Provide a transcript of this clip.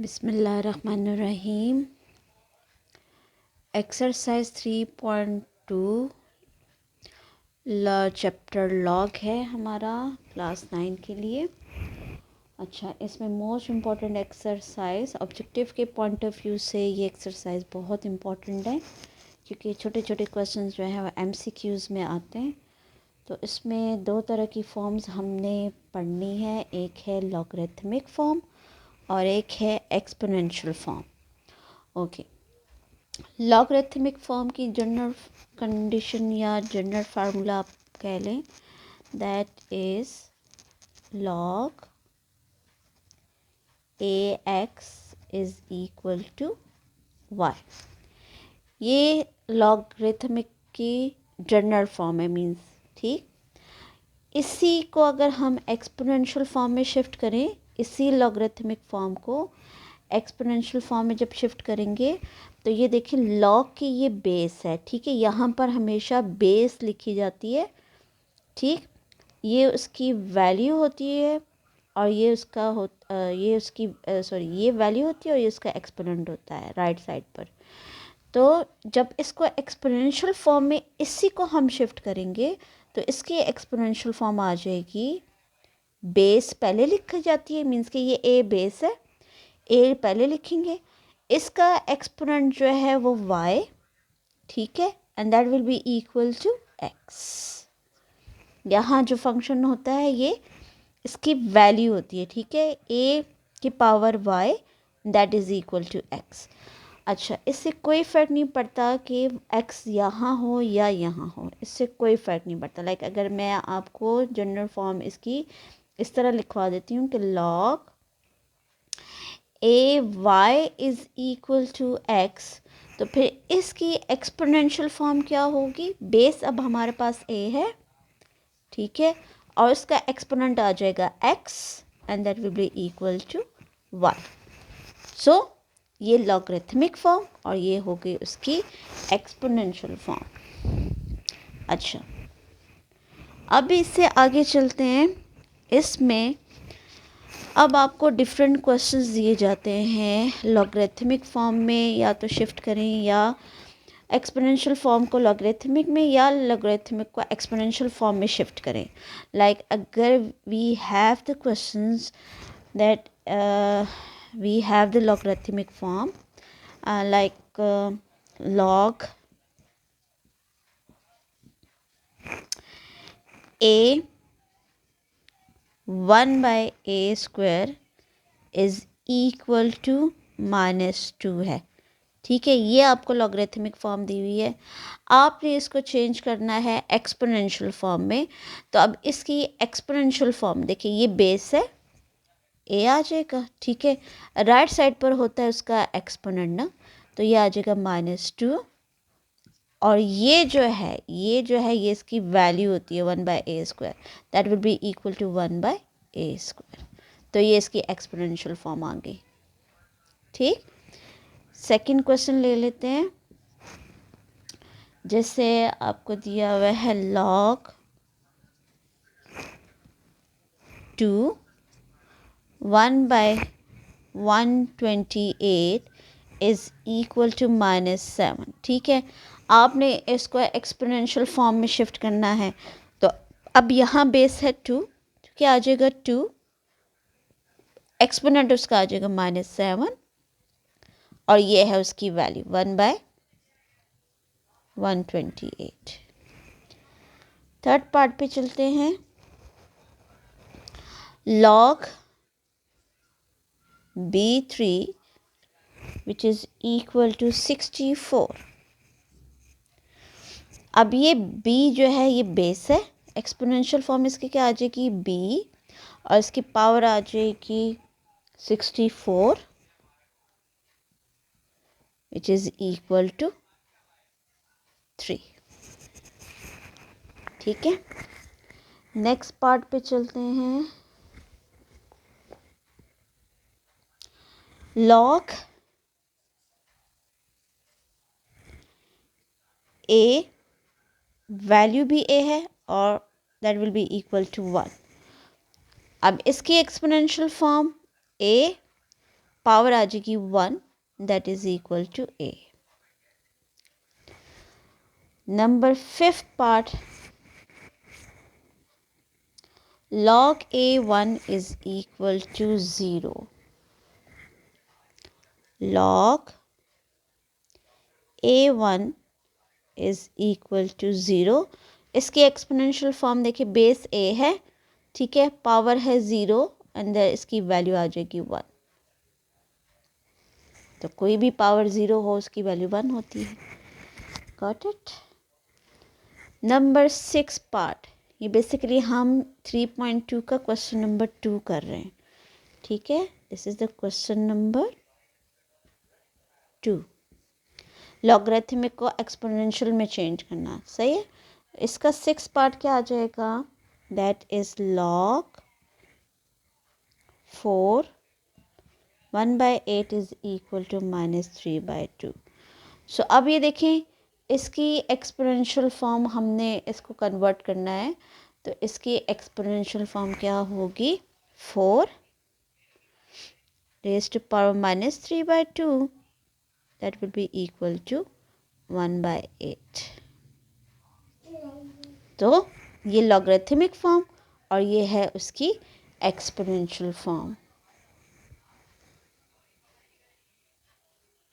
बिस्मिल्लाहिर्रहमानिर्रहीम। Exercise 3.2 chapter log है हमारा क्लास 9 के लिए। अच्छा, इसमें मोस्ट इम्पॉर्टेंट एक्सरसाइज ऑब्जेक्टिव के पॉइंट ऑफ व्यू से ये एक्सरसाइज बहुत इम्पॉर्टेंट है, क्योंकि छोटे छोटे क्वेश्चंस जो हैं वो एमसीक्यूज़ में आते हैं। तो इसमें दो तरह की फॉर्म्स हमने पढ़नी है, एक है लॉगरिथमिक फॉर्म और एक है exponential form. Okay, logarithmic form की जनरल कंडीशन या जनरल फार्मूला आप कह लें, that is log A X is equal to Y. ये लॉगरिथमिक की जनरल फॉर्म है, मीन्स ठीक। इसी को अगर हम एक्सपोनेंशियल फॉर्म में शिफ्ट करें, इसी लॉगरिथमिक फॉर्म को एक्सपोनेंशियल फॉर्म में जब शिफ्ट करेंगे तो ये देखिए लॉग की ये बेस है, ठीक है। यहाँ पर हमेशा बेस लिखी जाती है, ठीक। ये उसकी वैल्यू होती है और ये उसका ये उसकी ये वैल्यू होती है और ये उसका एक्सपोनेंट होता है राइट साइड पर। तो जब इसको एक्सपोनेंशियल फॉर्म में इसी को हम शिफ्ट करेंगे तो इसकी एक्सपोनेंशियल फॉर्म आ जाएगी, बेस पहले लिखी जाती है, मीन्स कि ये ए बेस है, ए पहले लिखेंगे, इसका एक्सपोनेंट जो है वो y, ठीक है, and that will be equal to x। यहाँ जो फंक्शन होता है ये इसकी वैल्यू होती है, ठीक है, a की power y that is equal to x। अच्छा, इससे कोई फ़र्क नहीं पड़ता कि x यहाँ हो या यहाँ हो, इससे कोई फ़र्क नहीं पड़ता। लाइक अगर मैं आपको जनरल फॉर्म इसकी इस तरह लिखवा देती हूँ कि log A Y is equal to X, तो फिर इसकी एक्सपोनेंशियल फॉर्म क्या होगी? बेस अब हमारे पास ए है, ठीक है, और इसका एक्सपोनेंट आ जाएगा X and that will be equal to Y. So ये लॉगरिथमिक फॉर्म और ये हो गई उसकी एक्सपोनेंशियल फॉर्म। अच्छा, अब इससे आगे चलते हैं। इसमें अब आपको डिफरेंट क्वेश्चंस दिए जाते हैं, लॉगरिथमिक फॉर्म में या तो शिफ्ट करें या एक्सपोनेंशियल फॉर्म को लॉगरिथमिक में या लॉगरिथमिक को एक्सपोनेंशियल फॉर्म में शिफ्ट करें। लाइक अगर we have the questions that we have the logarithmic form like log A 1/a² is equal to -2 है, ठीक है। ये आपको लॉगरिथमिक फॉर्म दी हुई है, आपने इसको चेंज करना है एक्सपोनेंशियल फॉर्म में। तो अब इसकी एक्सपोनेंशियल फॉर्म देखिए, ये बेस है, ए आ जाएगा, ठीक है, राइट साइड पर होता है उसका एक्सपोनेंट ना, तो ये आ जाएगा -2, और ये जो है ये इसकी वैल्यू होती है 1/a² that will be equal to 1/a²। तो ये इसकी एक्सपोनेंशियल फॉर्म आ गई, ठीक। सेकंड क्वेश्चन ले लेते हैं। जैसे आपको दिया हुआ है लॉग 2 1/128 इज़ इक्वल टू -7, ठीक है। आपने इसको एक्सपोनेंशियल फॉर्म में शिफ्ट करना है, तो अब यहाँ बेस है 2, क्या आ जाएगा 2, एक्सपोनेंट उसका आ जाएगा -7 और ये है उसकी वैल्यू 1/128। थर्ड पार्ट पे चलते हैं। Log B3 which is equal to 64। अब ये b जो है ये बेस है, एक्सपोनेंशियल फॉर्म इसकी क्या आ जाएगी b, और इसकी पावर आ जाएगी 64 विच इज़ इक्वल टू 3, ठीक है। नेक्स्ट पार्ट पे चलते हैं। लॉग a, वैल्यू भी a है और that will be equal to 1। अब इसकी एक्सपोनेंशियल फॉर्म a पावर आ जाएगी 1, that is equal to a। Number 5th part, log a1 is equal to 0। log a1 is equal to 0। इसकी exponential form देखिए, base a है, ठीक है, power है 0, अंदर इसकी वैल्यू आ जाएगी 1। तो कोई भी पावर 0 हो उसकी वैल्यू 1 होती है। Got it. नंबर 6 पार्ट, ये बेसिकली हम 3.2 का क्वेश्चन नंबर 2 कर रहे हैं, ठीक है। This is the question number 2। Logarithmic को एक्सपोनेंशियल में चेंज करना, सही है। इसका 6 पार्ट क्या आ जाएगा, that is log 4 1/8 is equal to -3/2। So अब ये देखें, इसकी एक्सपोनेंशियल फॉर्म हमने इसको कन्वर्ट करना है, तो इसकी एक्सपोनेंशियल फॉर्म क्या होगी, 4 raised to power -3/2, that will be equal to 1/8। तो ये लॉगरिथमिक फॉर्म और ये है उसकी एक्सपोनेंशियल फॉर्म।